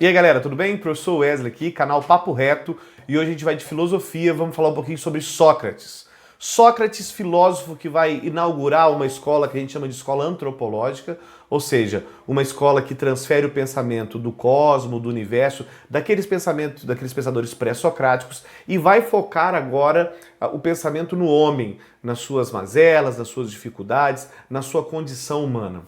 E aí galera, tudo bem? Professor Wesley aqui, canal Papo Reto, e hoje a gente vai de filosofia, vamos falar um pouquinho sobre Sócrates. Sócrates, filósofo que vai inaugurar uma escola que a gente chama de escola antropológica, ou seja, uma escola que transfere o pensamento do cosmo, do universo, daqueles pensadores pré-socráticos e vai focar agora o pensamento no homem, nas suas mazelas, nas suas dificuldades, na sua condição humana.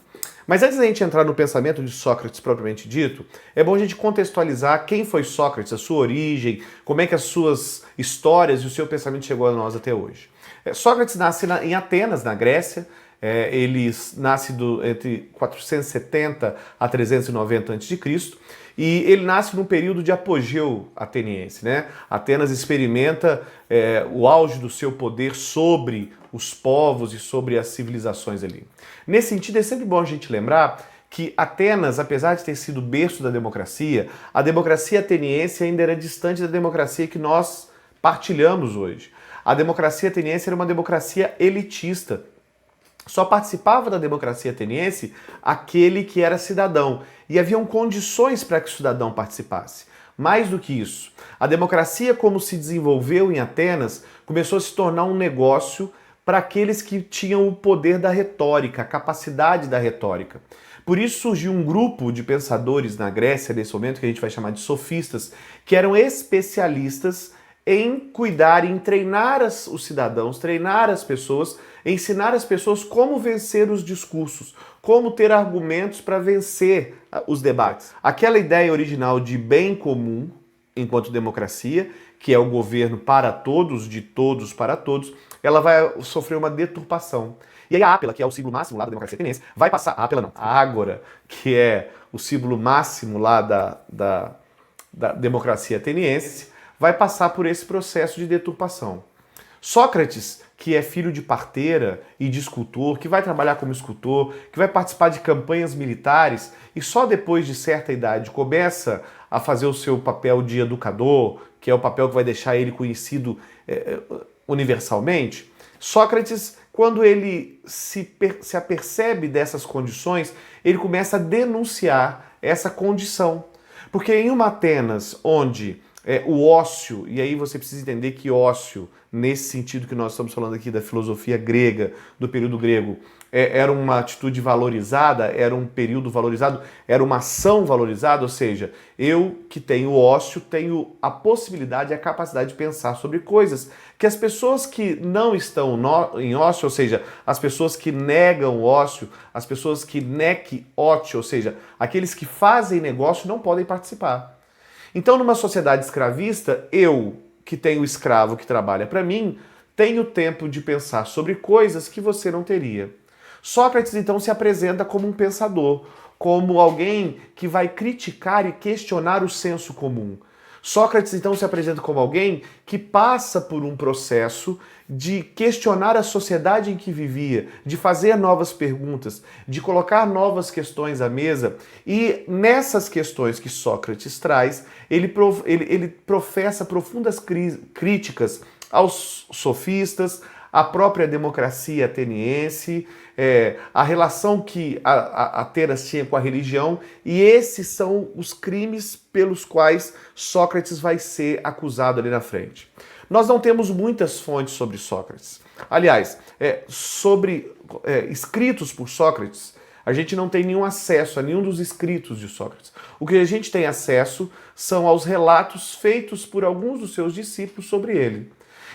Mas antes da gente entrar no pensamento de Sócrates propriamente dito, é bom a gente contextualizar quem foi Sócrates, a sua origem, como é que as suas histórias e o seu pensamento chegou a nós até hoje. Sócrates nasce em Atenas, na Grécia. Ele nasce entre 470 a 390 a.C. e ele nasce num período de apogeu ateniense, né? Atenas experimenta o auge do seu poder sobre os povos e sobre as civilizações ali. Nesse sentido, é sempre bom a gente lembrar que Atenas, apesar de ter sido berço da democracia, a democracia ateniense ainda era distante da democracia que nós partilhamos hoje. A democracia ateniense era uma democracia elitista. Só participava da democracia ateniense aquele que era cidadão. E haviam condições para que o cidadão participasse. Mais do que isso, a democracia, como se desenvolveu em Atenas, começou a se tornar um negócio para aqueles que tinham o poder da retórica, a capacidade da retórica. Por isso surgiu um grupo de pensadores na Grécia, nesse momento, que a gente vai chamar de sofistas, que eram especialistas em cuidar, em treinar os cidadãos, treinar as pessoas, ensinar as pessoas como vencer os discursos, como ter argumentos para vencer os debates. Aquela ideia original de bem comum enquanto democracia, que é o governo para todos, de todos para todos, ela vai sofrer uma deturpação. E aí a Ápela, que é o símbolo máximo lá da democracia ateniense, vai passar... A Ápela não, a Ágora, que é o símbolo máximo lá da democracia ateniense, vai passar por esse processo de deturpação. Sócrates, que é filho de parteira e de escultor, que vai trabalhar como escultor, que vai participar de campanhas militares e só depois de certa idade começa a fazer o seu papel de educador, que é o papel que vai deixar ele conhecido universalmente. Sócrates, quando ele se apercebe dessas condições, ele começa a denunciar essa condição. Porque em uma Atenas onde o ócio, e aí você precisa entender que ócio, nesse sentido que nós estamos falando aqui da filosofia grega, do período grego, era uma atitude valorizada, era um período valorizado, era uma ação valorizada, ou seja, eu que tenho ócio, tenho a possibilidade e a capacidade de pensar sobre coisas que as pessoas que não estão em ócio, ou seja, as pessoas que negam ócio, as pessoas que nec ócio, ou seja, aqueles que fazem negócio não podem participar. Então, numa sociedade escravista, eu, que tenho escravo que trabalha para mim, tenho tempo de pensar sobre coisas que você não teria. Sócrates, então, se apresenta como um pensador, como alguém que vai criticar e questionar o senso comum. Sócrates, então, se apresenta como alguém que passa por um processo de questionar a sociedade em que vivia, de fazer novas perguntas, de colocar novas questões à mesa. E nessas questões que Sócrates traz, ele professa profundas críticas aos sofistas, à própria democracia ateniense, a relação que Atenas tinha com a religião, e esses são os crimes pelos quais Sócrates vai ser acusado ali na frente. Nós não temos muitas fontes sobre Sócrates. Aliás, escritos por Sócrates, a gente não tem nenhum acesso a nenhum dos escritos de Sócrates. O que a gente tem acesso são aos relatos feitos por alguns dos seus discípulos sobre ele.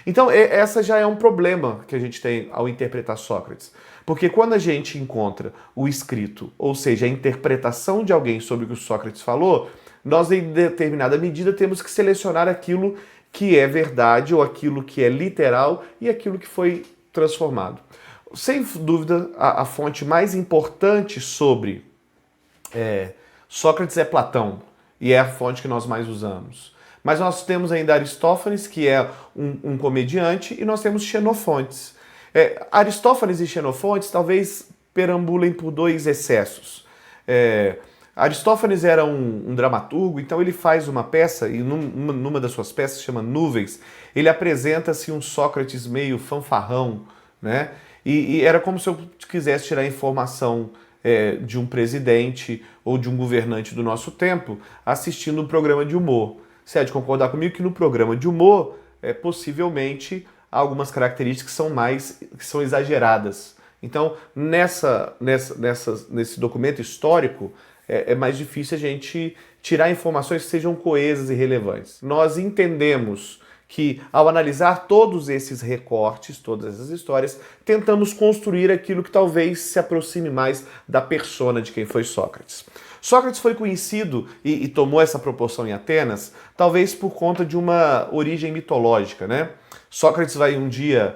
Então, essa já é um problema que a gente tem ao interpretar Sócrates. Porque quando a gente encontra o escrito, ou seja, a interpretação de alguém sobre o que o Sócrates falou, nós, em determinada medida, temos que selecionar aquilo que é verdade, ou aquilo que é literal, e aquilo que foi transformado. Sem dúvida, a fonte mais importante sobre Sócrates é Platão, e é a fonte que nós mais usamos. Mas nós temos ainda Aristófanes, que é um comediante, e nós temos Xenofontes. Aristófanes e Xenofontes talvez perambulem por dois excessos. Aristófanes era um dramaturgo, então ele faz uma peça, e numa das suas peças, chama Nuvens, ele apresenta-se um Sócrates meio fanfarrão, né? E era como se eu quisesse tirar informação de um presidente ou de um governante do nosso tempo assistindo um programa de humor. Você há de concordar comigo que no programa de humor, possivelmente, há algumas características que são exageradas. Então, nesse documento histórico, é mais difícil a gente tirar informações que sejam coesas e relevantes. Nós entendemos que, ao analisar todos esses recortes, todas essas histórias, tentamos construir aquilo que talvez se aproxime mais da persona de quem foi Sócrates. Sócrates foi conhecido e tomou essa proporção em Atenas, talvez por conta de uma origem mitológica, né? Sócrates vai um dia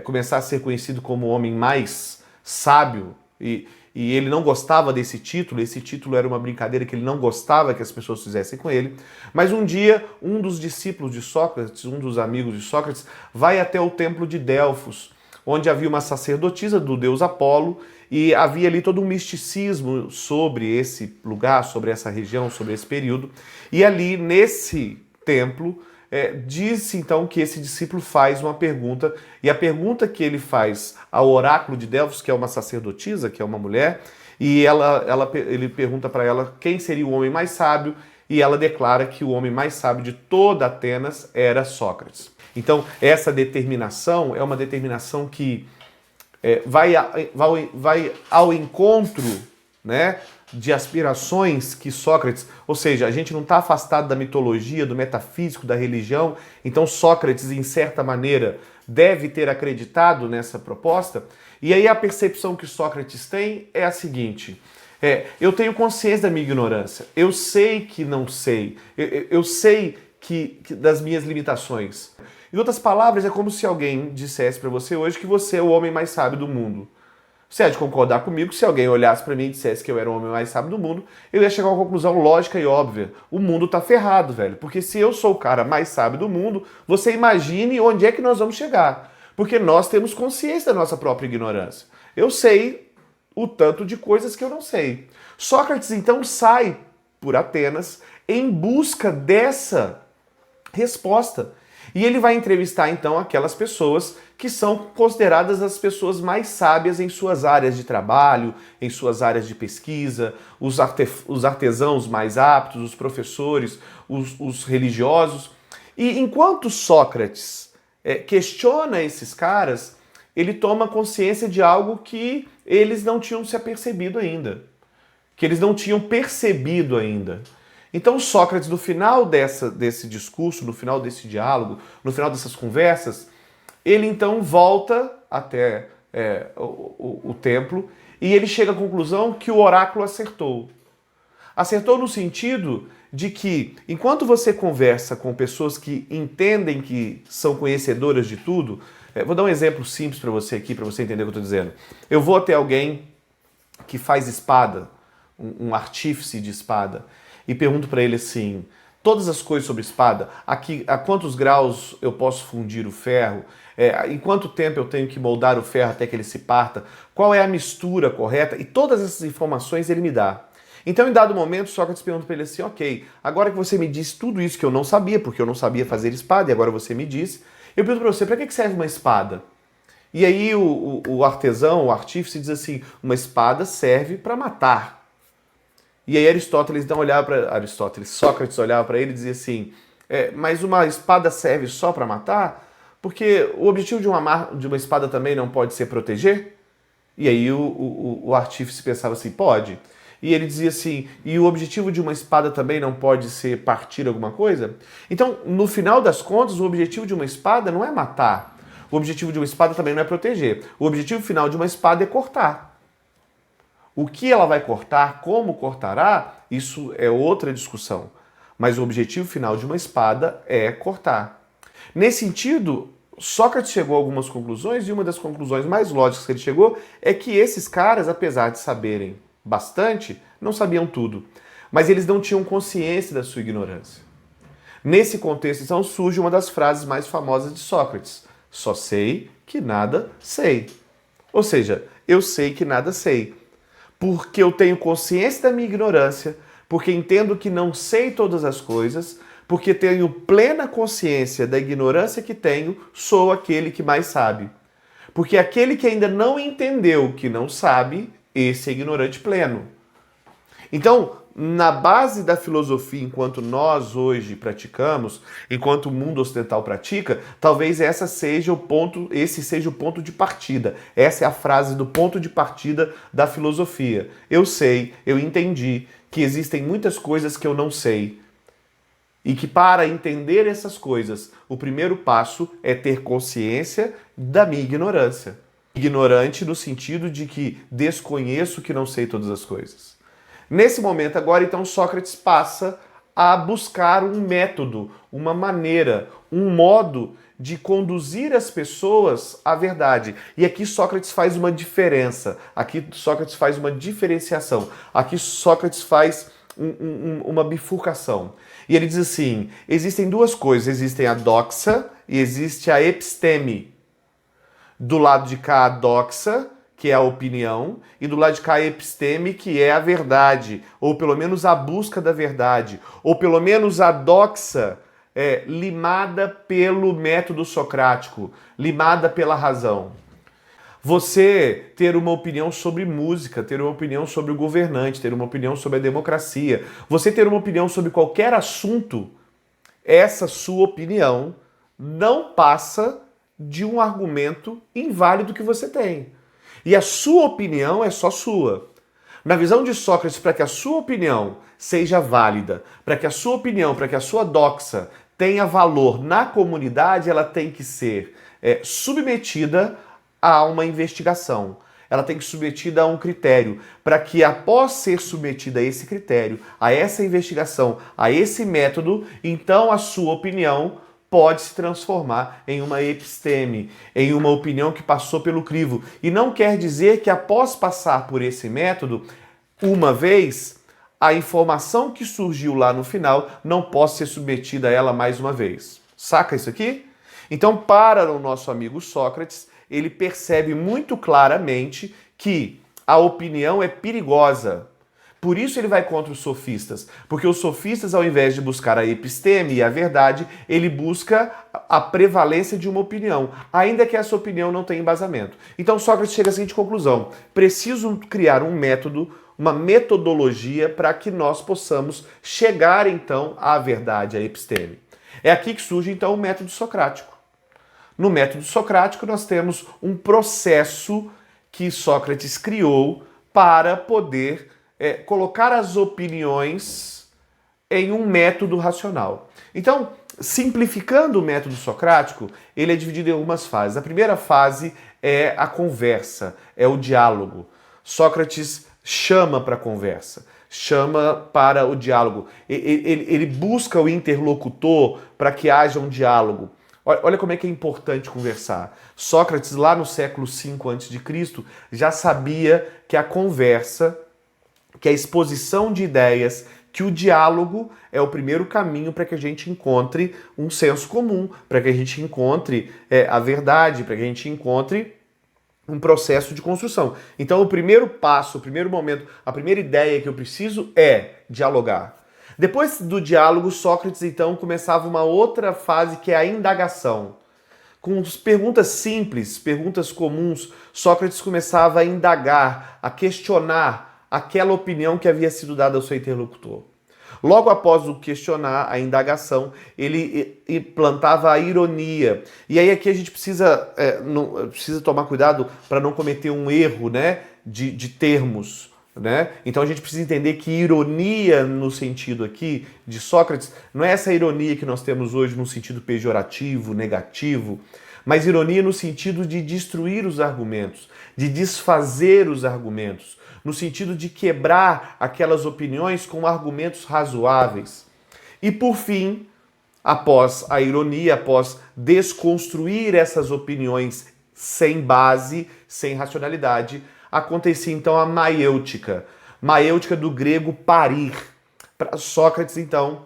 começar a ser conhecido como o homem mais sábio e ele não gostava desse título, esse título era uma brincadeira que ele não gostava que as pessoas fizessem com ele, mas um dia um dos discípulos de Sócrates, um dos amigos de Sócrates, vai até o templo de Delfos, onde havia uma sacerdotisa do deus Apolo e havia ali todo um misticismo sobre esse lugar, sobre essa região, sobre esse período, e ali nesse templo diz-se então que esse discípulo faz uma pergunta, e a pergunta que ele faz ao oráculo de Delfos, que é uma sacerdotisa, que é uma mulher, e ele pergunta para ela quem seria o homem mais sábio, e ela declara que o homem mais sábio de toda Atenas era Sócrates. Então, essa determinação é uma determinação que vai ao encontro, né, de aspirações que Sócrates, ou seja, a gente não está afastado da mitologia, do metafísico, da religião, então Sócrates, em certa maneira, deve ter acreditado nessa proposta, e aí a percepção que Sócrates tem é a seguinte: eu tenho consciência da minha ignorância, eu sei que não sei, eu sei que das minhas limitações. Em outras palavras, é como se alguém dissesse para você hoje que você é o homem mais sábio do mundo. Você há de concordar comigo que se alguém olhasse para mim e dissesse que eu era o homem mais sábio do mundo, eu ia chegar a uma conclusão lógica e óbvia. O mundo tá ferrado, velho. Porque se eu sou o cara mais sábio do mundo, você imagine onde é que nós vamos chegar. Porque nós temos consciência da nossa própria ignorância. Eu sei o tanto de coisas que eu não sei. Sócrates, então, sai por Atenas em busca dessa resposta. E ele vai entrevistar, então, aquelas pessoas que são consideradas as pessoas mais sábias em suas áreas de trabalho, em suas áreas de pesquisa, os artesãos mais aptos, os professores, os religiosos. E enquanto Sócrates questiona esses caras, ele toma consciência de algo que eles não tinham se apercebido ainda, que eles não tinham percebido ainda. Então Sócrates, no final desse discurso, no final desse diálogo, no final dessas conversas, ele então volta até o templo e ele chega à conclusão que o oráculo acertou. Acertou no sentido de que, enquanto você conversa com pessoas que entendem que são conhecedoras de tudo, vou dar um exemplo simples para você aqui, para você entender o que eu estou dizendo. Eu vou até alguém que faz espada, um artífice de espada, e pergunto para ele assim: todas as coisas sobre espada, a quantos graus eu posso fundir o ferro, em quanto tempo eu tenho que moldar o ferro até que ele se parta, qual é a mistura correta, e todas essas informações ele me dá. Então, em dado momento, Sócrates pergunta para ele assim: ok, agora que você me disse tudo isso que eu não sabia, porque eu não sabia fazer espada, e agora você me disse, eu pergunto para você, para que serve uma espada? E aí o artesão, o artífice diz assim: uma espada serve para matar. E aí Sócrates olhava para ele e dizia assim: mas uma espada serve só para matar? Porque o objetivo de uma espada também não pode ser proteger? E aí o artífice pensava assim: pode. E ele dizia assim: e o objetivo de uma espada também não pode ser partir alguma coisa? Então, no final das contas, o objetivo de uma espada não é matar. O objetivo de uma espada também não é proteger. O objetivo final de uma espada é cortar. O que ela vai cortar, como cortará, isso é outra discussão. Mas o objetivo final de uma espada é cortar. Nesse sentido, Sócrates chegou a algumas conclusões, e uma das conclusões mais lógicas que ele chegou é que esses caras, apesar de saberem bastante, não sabiam tudo. Mas eles não tinham consciência da sua ignorância. Nesse contexto, então, surge uma das frases mais famosas de Sócrates: só sei que nada sei. Ou seja, eu sei que nada sei. Porque eu tenho consciência da minha ignorância, porque entendo que não sei todas as coisas, porque tenho plena consciência da ignorância que tenho, sou aquele que mais sabe. Porque aquele que ainda não entendeu que não sabe, esse é ignorante pleno. Então, na base da filosofia, enquanto nós hoje praticamos, enquanto o mundo ocidental pratica, talvez esse seja o ponto de partida. Essa é a frase do ponto de partida da filosofia. Eu sei, eu entendi que existem muitas coisas que eu não sei. E que para entender essas coisas, o primeiro passo é ter consciência da minha ignorância. Ignorante no sentido de que desconheço que não sei todas as coisas. Nesse momento agora, então, Sócrates passa a buscar um método, uma maneira, um modo de conduzir as pessoas à verdade. E aqui Sócrates faz uma diferença, aqui Sócrates faz uma diferenciação, aqui Sócrates faz uma bifurcação. E ele diz assim, existem duas coisas, existem a doxa e existe a episteme. Do lado de cá a doxa, que é a opinião, e do lado de cá a episteme, que é a verdade, ou pelo menos a busca da verdade, ou pelo menos a doxa limada pelo método socrático, limada pela razão. Você ter uma opinião sobre música, ter uma opinião sobre o governante, ter uma opinião sobre a democracia, você ter uma opinião sobre qualquer assunto, essa sua opinião não passa de um argumento inválido que você tem. E a sua opinião é só sua. Na visão de Sócrates, para que a sua opinião seja válida, para que a sua opinião, para que a sua doxa tenha valor na comunidade, ela tem que ser submetida a uma investigação. Ela tem que ser submetida a um critério, para que após ser submetida a esse critério, a essa investigação, a esse método, então a sua opinião pode se transformar em uma episteme, em uma opinião que passou pelo crivo. E não quer dizer que após passar por esse método, uma vez, a informação que surgiu lá no final não possa ser submetida a ela mais uma vez. Saca isso aqui? Então, para o nosso amigo Sócrates, ele percebe muito claramente que a opinião é perigosa. Por isso ele vai contra os sofistas, porque os sofistas, ao invés de buscar a episteme e a verdade, ele busca a prevalência de uma opinião, ainda que essa opinião não tenha embasamento. Então Sócrates chega à seguinte conclusão: preciso criar um método, uma metodologia para que nós possamos chegar então à verdade, à episteme. É aqui que surge então o método socrático. No método socrático nós temos um processo que Sócrates criou para poder colocar as opiniões em um método racional. Então, simplificando o método socrático, ele é dividido em algumas fases. A primeira fase é a conversa, é o diálogo. Sócrates chama para a conversa, chama para o diálogo. Ele busca o interlocutor para que haja um diálogo. Olha como é que é importante conversar. Sócrates, lá no século V a.C., já sabia que a conversa, que a exposição de ideias, que o diálogo é o primeiro caminho para que a gente encontre um senso comum, para que a gente encontre a verdade, para que a gente encontre um processo de construção. Então o primeiro passo, o primeiro momento, a primeira ideia que eu preciso é dialogar. Depois do diálogo, Sócrates então começava uma outra fase que é a indagação. Com perguntas simples, perguntas comuns, Sócrates começava a indagar, a questionar aquela opinião que havia sido dada ao seu interlocutor. Logo após o questionar, a indagação, ele implantava a ironia. E aí aqui a gente precisa tomar cuidado para não cometer um erro, né, de termos. Né? Então a gente precisa entender que ironia no sentido aqui de Sócrates não é essa ironia que nós temos hoje no sentido pejorativo, negativo, mas ironia no sentido de destruir os argumentos, de desfazer os argumentos, no sentido de quebrar aquelas opiniões com argumentos razoáveis. E por fim, após a ironia, após desconstruir essas opiniões sem base, sem racionalidade, acontecia então a maiêutica. Maiêutica do grego parir. Para Sócrates, então,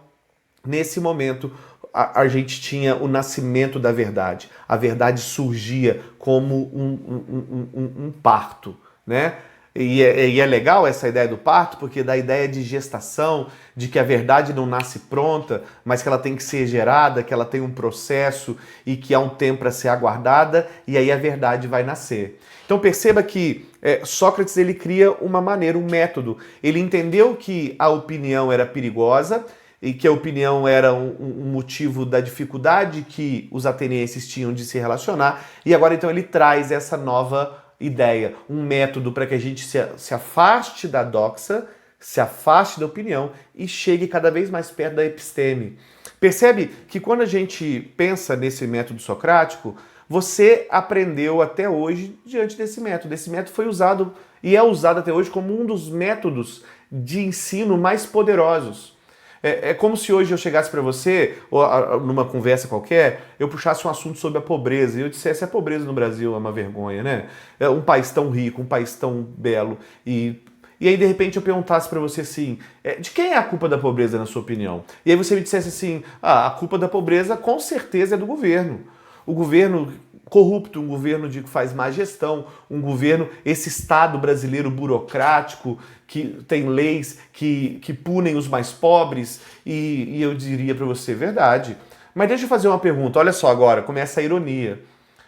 nesse momento, a gente tinha o nascimento da verdade. A verdade surgia como um parto, né? E é legal essa ideia do parto, porque dá a ideia de gestação, de que a verdade não nasce pronta, mas que ela tem que ser gerada, que ela tem um processo e que há um tempo para ser aguardada, e aí a verdade vai nascer. Então perceba que Sócrates ele cria uma maneira, um método. Ele entendeu que a opinião era perigosa e que a opinião era um motivo da dificuldade que os atenienses tinham de se relacionar, e agora então ele traz essa nova ideia, um método para que a gente se afaste da doxa, se afaste da opinião e chegue cada vez mais perto da episteme. Percebe que quando a gente pensa nesse método socrático, você aprendeu até hoje diante desse método. Esse método foi usado e é usado até hoje como um dos métodos de ensino mais poderosos. É como se hoje eu chegasse para você, ou numa conversa qualquer, eu puxasse um assunto sobre a pobreza e eu dissesse: a pobreza no Brasil é uma vergonha, né? É um país tão rico, um país tão belo. E aí, de repente, eu perguntasse para você assim: de quem é a culpa da pobreza, na sua opinião? E aí você me dissesse assim: a culpa da pobreza com certeza é do governo. O governo corrupto, um governo que faz má gestão, um governo, esse Estado brasileiro burocrático, que tem leis que punem os mais pobres, e eu diria para você, verdade. Mas deixa eu fazer uma pergunta, olha só agora, começa a ironia.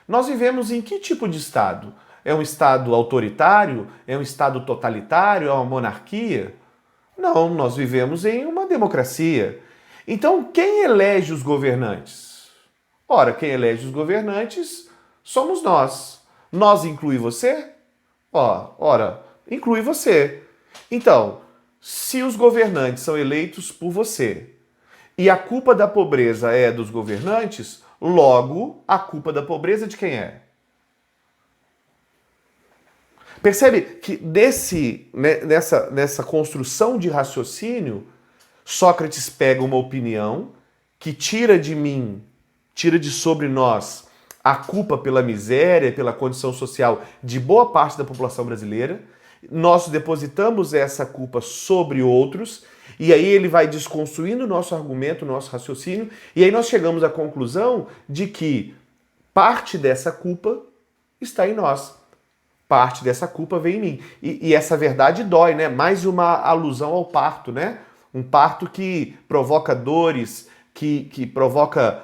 Nós vivemos em que tipo de Estado? É um Estado autoritário? É um Estado totalitário? É uma monarquia? Não, nós vivemos em uma democracia. Então, quem elege os governantes? Ora, quem elege os governantes somos nós. Nós inclui você? Ora, inclui você. Então, se os governantes são eleitos por você e a culpa da pobreza é dos governantes, logo, a culpa da pobreza de quem é? Percebe que nessa construção de raciocínio, Sócrates pega uma opinião que tira de mim, tira de sobre nós a culpa pela miséria, pela condição social de boa parte da população brasileira. Nós depositamos essa culpa sobre outros, e aí ele vai desconstruindo o nosso argumento, o nosso raciocínio, e aí nós chegamos à conclusão de que parte dessa culpa está em nós. Parte dessa culpa vem em mim. E essa verdade dói, né? Mais uma alusão ao parto, né? Um parto que provoca dores, que provoca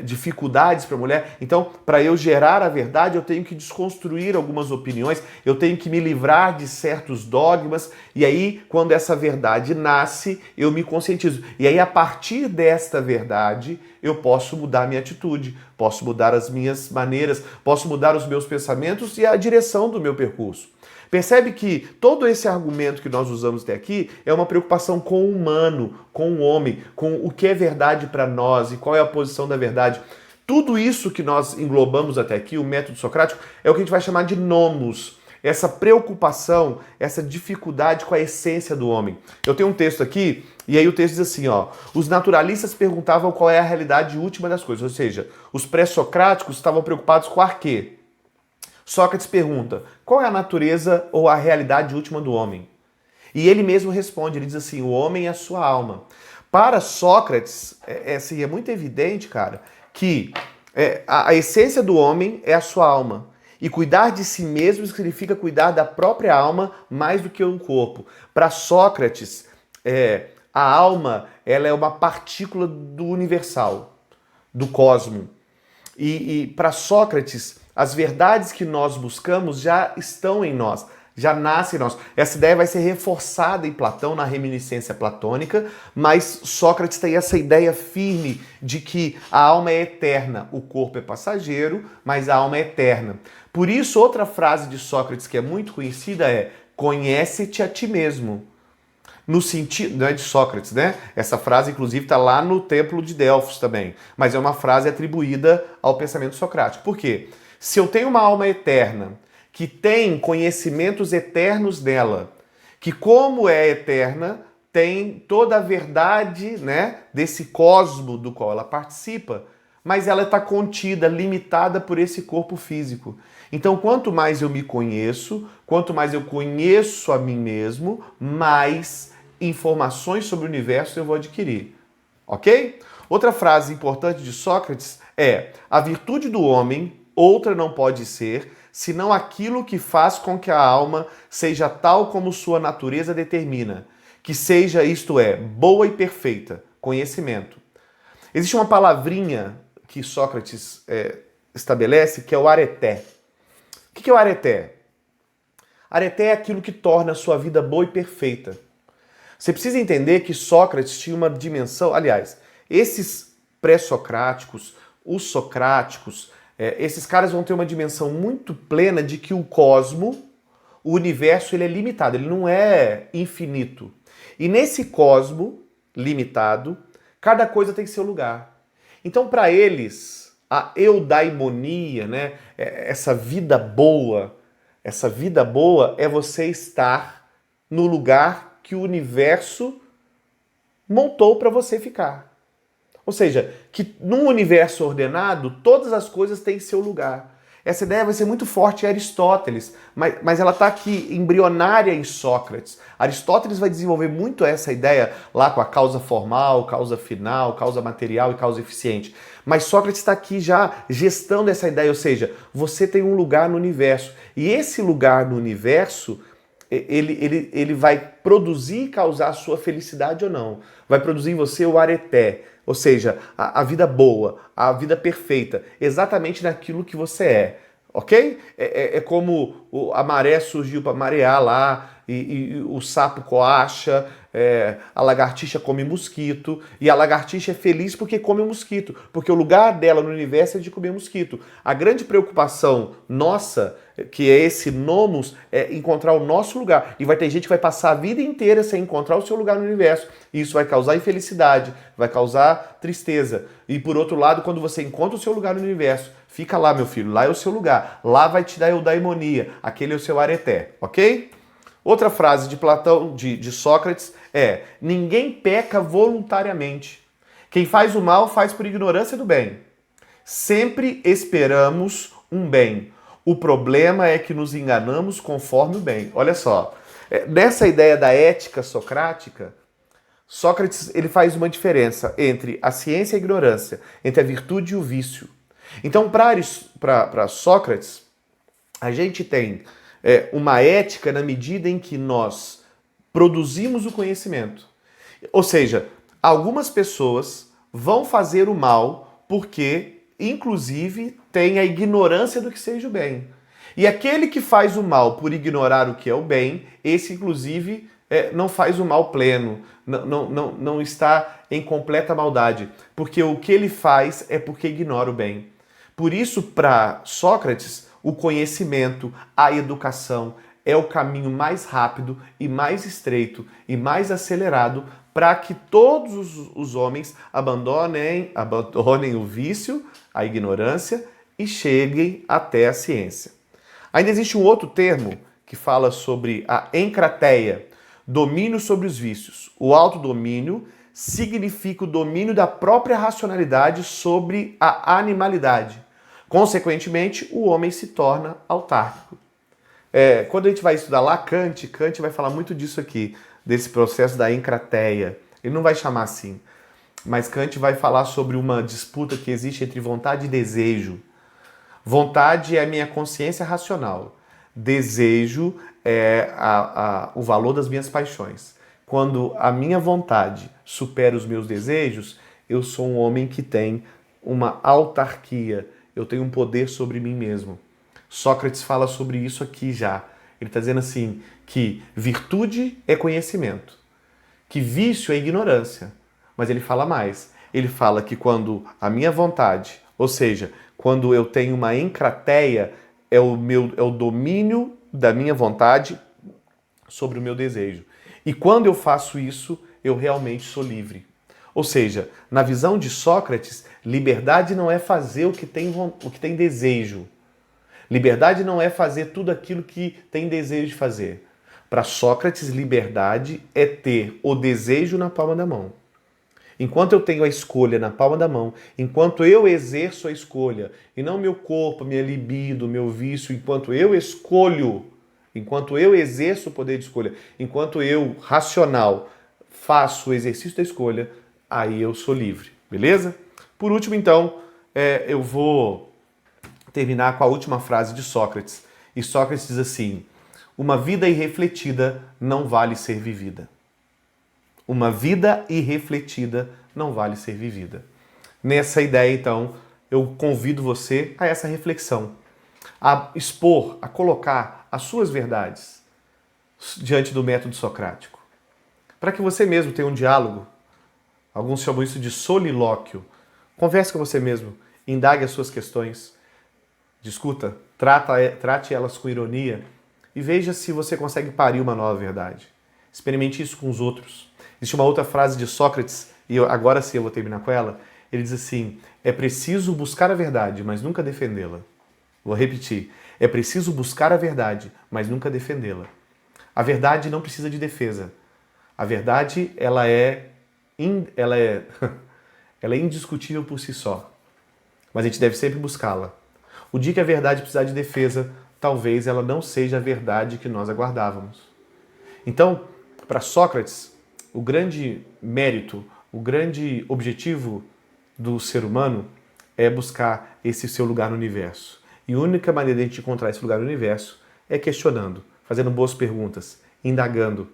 dificuldades para a mulher. Então, para eu gerar a verdade, eu tenho que desconstruir algumas opiniões, eu tenho que me livrar de certos dogmas, e aí, quando essa verdade nasce, eu me conscientizo. E aí, a partir desta verdade, eu posso mudar minha atitude, posso mudar as minhas maneiras, posso mudar os meus pensamentos e a direção do meu percurso. Percebe que todo esse argumento que nós usamos até aqui é uma preocupação com o humano, com o homem, com o que é verdade para nós e qual é a posição da verdade. Tudo isso que nós englobamos até aqui, o método socrático, é o que a gente vai chamar de nomos. Essa preocupação, essa dificuldade com a essência do homem. Eu tenho um texto aqui, e aí o texto diz assim, os naturalistas perguntavam qual é a realidade última das coisas, ou seja, os pré-socráticos estavam preocupados com o quê? Sócrates pergunta, qual é a natureza ou a realidade última do homem? E ele mesmo responde, ele diz assim, o homem é a sua alma. Para Sócrates, é muito evidente, cara, que a essência do homem é a sua alma. E cuidar de si mesmo significa cuidar da própria alma mais do que o corpo. Para Sócrates, a alma ela é uma partícula do universal, do cosmo. E para Sócrates, as verdades que nós buscamos já estão em nós, já nascem em nós. Essa ideia vai ser reforçada em Platão, na reminiscência platônica, mas Sócrates tem essa ideia firme de que a alma é eterna, o corpo é passageiro, mas a alma é eterna. Por isso, outra frase de Sócrates que é muito conhecida é conhece-te a ti mesmo. No sentido, não é de Sócrates, né? Essa frase, inclusive, está lá no Templo de Delfos também, mas é uma frase atribuída ao pensamento socrático. Por quê? Se eu tenho uma alma eterna, que tem conhecimentos eternos dela, que como é eterna, tem toda a verdade, né, desse cosmo do qual ela participa, mas ela está contida, limitada por esse corpo físico. Então, quanto mais eu me conheço, quanto mais eu conheço a mim mesmo, mais informações sobre o universo eu vou adquirir. Ok? Outra frase importante de Sócrates é: a virtude do homem outra não pode ser, senão aquilo que faz com que a alma seja tal como sua natureza determina, que seja, isto é, boa e perfeita, conhecimento. Existe uma palavrinha que Sócrates estabelece, que é o areté. O que é o areté? Areté é aquilo que torna a sua vida boa e perfeita. Você precisa entender que Sócrates tinha uma dimensão, aliás, esses pré-socráticos, os socráticos, esses caras vão ter uma dimensão muito plena de que o cosmo, o universo, ele é limitado, ele não é infinito. E nesse cosmo limitado, cada coisa tem seu lugar. Então, para eles, a eudaimonia, né, essa vida boa é você estar no lugar que o universo montou para você ficar. Ou seja, que num universo ordenado, todas as coisas têm seu lugar. Essa ideia vai ser muito forte em Aristóteles, mas ela está aqui embrionária em Sócrates. Aristóteles vai desenvolver muito essa ideia lá com a causa formal, causa final, causa material e causa eficiente. Mas Sócrates está aqui já gestando essa ideia, ou seja, você tem um lugar no universo. E esse lugar no universo, ele vai produzir e causar a sua felicidade ou não. Vai produzir em você o areté, ou seja, a vida boa, a vida perfeita, exatamente naquilo que você é. Ok? É como a maré surgiu para marear lá, e o sapo coacha, a lagartixa come mosquito, e a lagartixa é feliz porque come mosquito, porque o lugar dela no universo é de comer mosquito. A grande preocupação nossa, que é esse nomos, é encontrar o nosso lugar. E vai ter gente que vai passar a vida inteira sem encontrar o seu lugar no universo. E isso vai causar infelicidade, vai causar tristeza. E por outro lado, quando você encontra o seu lugar no universo, fica lá, meu filho, lá é o seu lugar. Lá vai te dar eudaimonia, aquele é o seu areté, ok? Outra frase de Platão, de Sócrates é: ninguém peca voluntariamente. Quem faz o mal faz por ignorância do bem. Sempre esperamos um bem. O problema é que nos enganamos conforme o bem. Olha só, nessa ideia da ética socrática, Sócrates ele faz uma diferença entre a ciência e a ignorância, entre a virtude e o vício. Então, para Sócrates, a gente tem uma ética na medida em que nós produzimos o conhecimento. Ou seja, algumas pessoas vão fazer o mal porque, inclusive, tem a ignorância do que seja o bem. E aquele que faz o mal por ignorar o que é o bem, esse, inclusive, não faz o mal pleno, não está em completa maldade, porque o que ele faz é porque ignora o bem. Por isso, para Sócrates, o conhecimento, a educação é o caminho mais rápido e mais estreito e mais acelerado para que todos os homens abandonem o vício, a ignorância e cheguem até a ciência. Ainda existe um outro termo que fala sobre a encrateia, domínio sobre os vícios. O autodomínio significa o domínio da própria racionalidade sobre a animalidade. Consequentemente, o homem se torna autárquico. Quando a gente vai estudar lá Kant vai falar muito disso aqui, desse processo da encrateia. Ele não vai chamar assim, mas Kant vai falar sobre uma disputa que existe entre vontade e desejo. Vontade é a minha consciência racional. Desejo é o valor das minhas paixões. Quando a minha vontade supera os meus desejos, eu sou um homem que tem uma autarquia. Eu tenho um poder sobre mim mesmo. Sócrates fala sobre isso aqui já. Ele está dizendo assim, que virtude é conhecimento, que vício é ignorância. Mas ele fala mais. Ele fala que quando a minha vontade, ou seja, quando eu tenho uma encrateia, é o domínio da minha vontade sobre o meu desejo. E quando eu faço isso, eu realmente sou livre. Ou seja, na visão de Sócrates, liberdade não é fazer o que tem desejo. Liberdade não é fazer tudo aquilo que tem desejo de fazer. Para Sócrates, liberdade é ter o desejo na palma da mão. Enquanto eu tenho a escolha na palma da mão, enquanto eu exerço a escolha, e não meu corpo, minha libido, meu vício, enquanto eu escolho, enquanto eu exerço o poder de escolha, enquanto eu, racional, faço o exercício da escolha, aí eu sou livre, beleza? Por último, então, eu vou terminar com a última frase de Sócrates. E Sócrates diz assim: uma vida irrefletida não vale ser vivida. Uma vida irrefletida não vale ser vivida. Nessa ideia, então, eu convido você a essa reflexão. a expor, a colocar as suas verdades diante do método socrático. Para que você mesmo tenha um diálogo, alguns chamam isso de solilóquio. Converse com você mesmo, indague as suas questões, discuta, trate elas com ironia e veja se você consegue parir uma nova verdade. Experimente isso com os outros. Existe uma outra frase de Sócrates, e agora sim eu vou terminar com ela. Ele diz assim: é preciso buscar a verdade, mas nunca defendê-la. Vou repetir. É preciso buscar a verdade, mas nunca defendê-la. A verdade não precisa de defesa. A verdade, ela é indiscutível por si só. Mas a gente deve sempre buscá-la. O dia que a verdade precisar de defesa, talvez ela não seja a verdade que nós aguardávamos. Então, para Sócrates, o grande mérito, o grande objetivo do ser humano é buscar esse seu lugar no universo. E a única maneira de a gente encontrar esse lugar no universo é questionando, fazendo boas perguntas, indagando.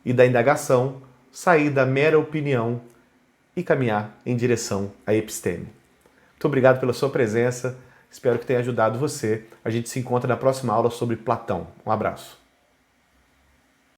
E da indagação, sair da mera opinião e caminhar em direção à episteme. Muito obrigado pela sua presença, espero que tenha ajudado você. A gente se encontra na próxima aula sobre Platão. Um abraço.